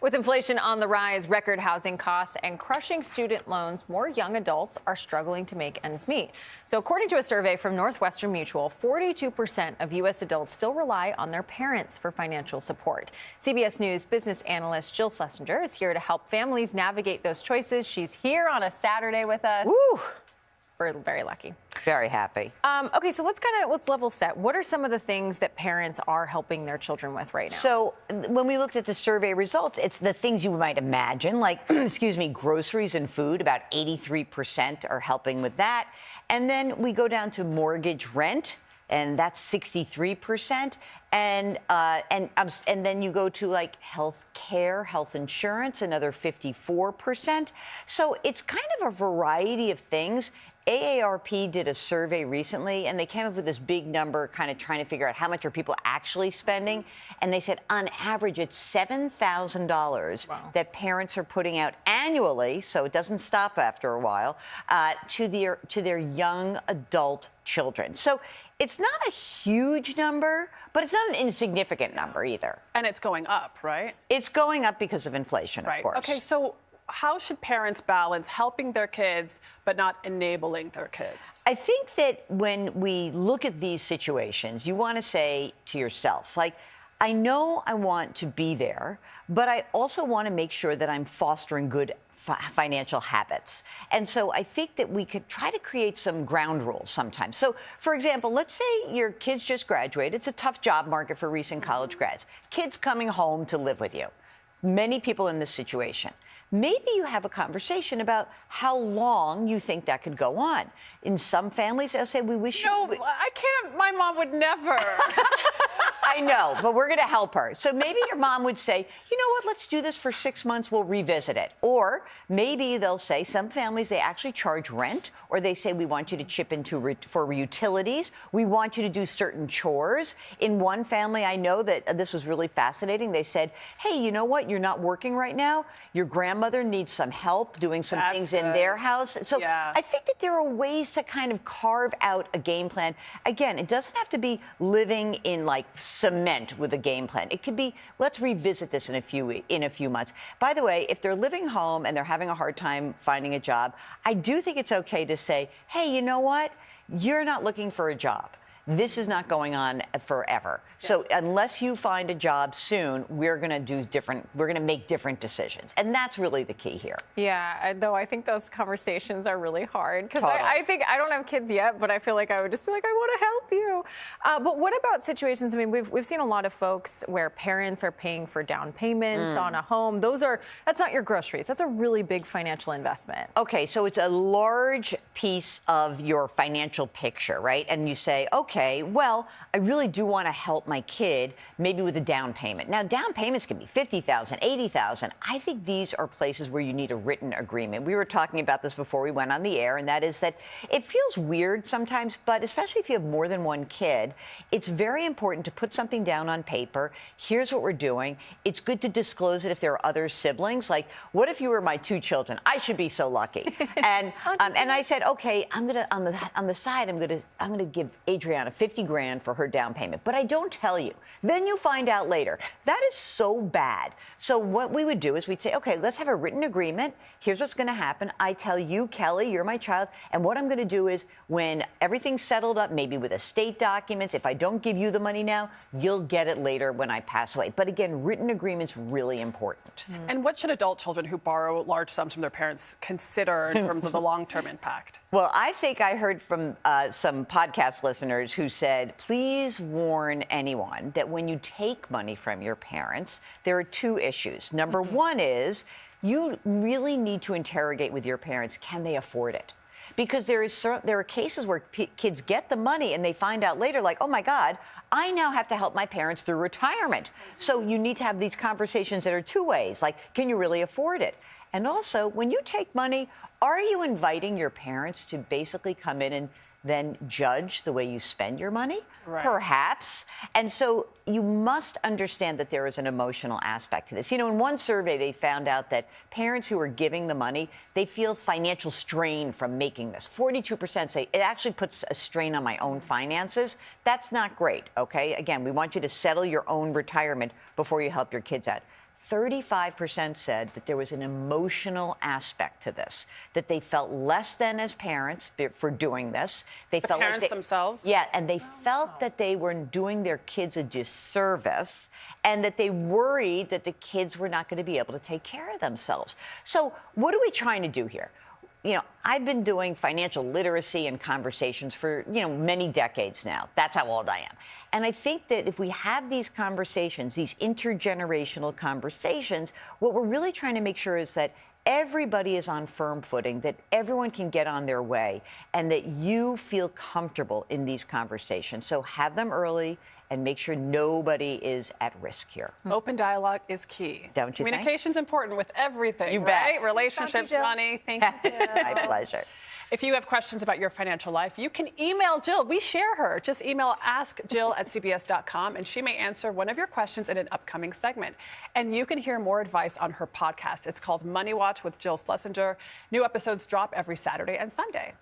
With inflation on the rise, record housing costs, and crushing student loans, more young adults are struggling to make ends meet. So according to a survey from Northwestern Mutual, 42% of U.S. adults still rely on their parents for financial support. CBS News business analyst Jill Schlesinger is here to help families navigate those choices. She's here on a Saturday with us. Woo! We're very lucky. Very happy. Okay, so let's level set. What are some of the things that parents are helping their children with right now? So when we looked at the survey results, it's the things you might imagine, like, excuse me, groceries and food. About 83% are helping with that. And then we go down to mortgage rent, and that's 63%. And then you go to like health care, health insurance, another 54%. So it's kind of a variety of things. AARP did a survey recently, and they came up with this big number, kind of trying to figure out how much are people actually spending. And they said, on average, it's $7,000 that parents are putting out annually, so it doesn't stop after a while, to their young adult children. So it's not a huge number, but it's not an insignificant number either. And it's going up, right? It's going up because of inflation, right. Of course. Okay, so how should parents balance helping their kids but not enabling their kids? I think that when we look at these situations, you want to say to yourself, like, I know I want to be there, but I also want to make sure that I'm fostering good financial habits. And so I think that we could try to create some ground rules sometimes. So, for example, let's say your kids just graduated. It's a tough job market for recent college grads. Kids coming home to live with you. Many people in this situation. Maybe you have a conversation about how long you think that could go on. In some families, they'll say, we wish No, I can't. My mom would never. I know, but we're going to help her. So maybe your mom would say, you know what, let's do this for 6 months. We'll revisit it. Or maybe they'll say, some families, they actually charge rent, or they say, we want you to chip into for utilities. We want you to do certain chores. In one family, I know that this was really fascinating. They said, hey, you know what? You're not working right now. Your grandmother needs some help doing some things in their house. So I think that there are ways to kind of carve out a game plan. Again, it doesn't have to be living in like cement with a game plan. It could be, let's revisit this in a few months. By the way, if they're living home and they're having a hard time finding a job, I do think it's okay to say, hey, you know what? You're not looking for a job. This is not going on forever. Yeah. So unless you find a job soon, we're going to make different decisions. And that's really the key here. Yeah, though I think those conversations are really hard because Totally. I think I don't have kids yet, but I feel like I would just be like, I want to help you. But what about situations? I mean, we've seen a lot of folks where parents are paying for down payments on a home. That's not your groceries. That's a really big financial investment. Okay, so it's a large piece of your financial picture, right? And you say, okay, well, I really do want to help my kid, maybe with a down payment. Now, down payments can be $50,000, $80,000. I think these are places where you need a written agreement. We were talking about this before we went on the air, and that is that it feels weird sometimes, but especially if you have more than one kid, it's very important to put something down on paper. Here's what we're doing. It's good to disclose it if there are other siblings. Like, what if you were my 2 children? I should be so lucky. And I said, okay, I'm gonna on the side, I'm gonna give Adriana $50,000 for her down payment, but I don't tell you. Then you find out later. That is so bad. So what we would do is we'd say, okay, let's have a written agreement. Here's what's going to happen. I tell you, Kelly, you're my child, and what I'm going to do is when everything's settled up, maybe with estate documents, if I don't give you the money now, you'll get it later when I pass away. But again, written agreement's really important. And what should adult children who borrow large sums from their parents consider in terms of the long-term impact? Well, I think I heard from some podcast listeners who said, please warn anyone that when you take money from your parents, there are 2 issues. Number one is you really need to interrogate with your parents, can they afford it? Because there are cases where kids get the money and they find out later, like, oh, my God, I now have to help my parents through retirement. So you need to have these conversations that are 2 ways, like, can you really afford it? And also, when you take money, are you inviting your parents to basically come in and then judge the way you spend your money? Right. Perhaps. And so you must understand that there is an emotional aspect to this. You know, in one survey, they found out that parents who are giving the money, they feel financial strain from making this. 42% say it actually puts a strain on my own finances. That's not great, okay? Again, we want you to settle your own retirement before you help your kids out. 35% said that there was an emotional aspect to this, that they felt less than as parents for doing this. They felt parents like themselves? Yeah, and they felt that they were doing their kids a disservice, and that they worried that the kids were not going to be able to take care of themselves. So what are we trying to do here? You know, I've been doing financial literacy and conversations for, many decades now. That's how old I am. And I think that if we have these conversations, these intergenerational conversations, what we're really trying to make sure is that everybody is on firm footing, that everyone can get on their way, and that you feel comfortable in these conversations. So have them early and make sure nobody is at risk here. Open dialogue is key. Don't you think? Communication's important with everything, You bet. right? Relationships, money. Thank you, Jill. My pleasure. If you have questions about your financial life, you can email Jill. We share her. Just email askjill@cbs.com, and she may answer one of your questions in an upcoming segment. And you can hear more advice on her podcast. It's called Money Watch with Jill Schlesinger. New episodes drop every Saturday and Sunday.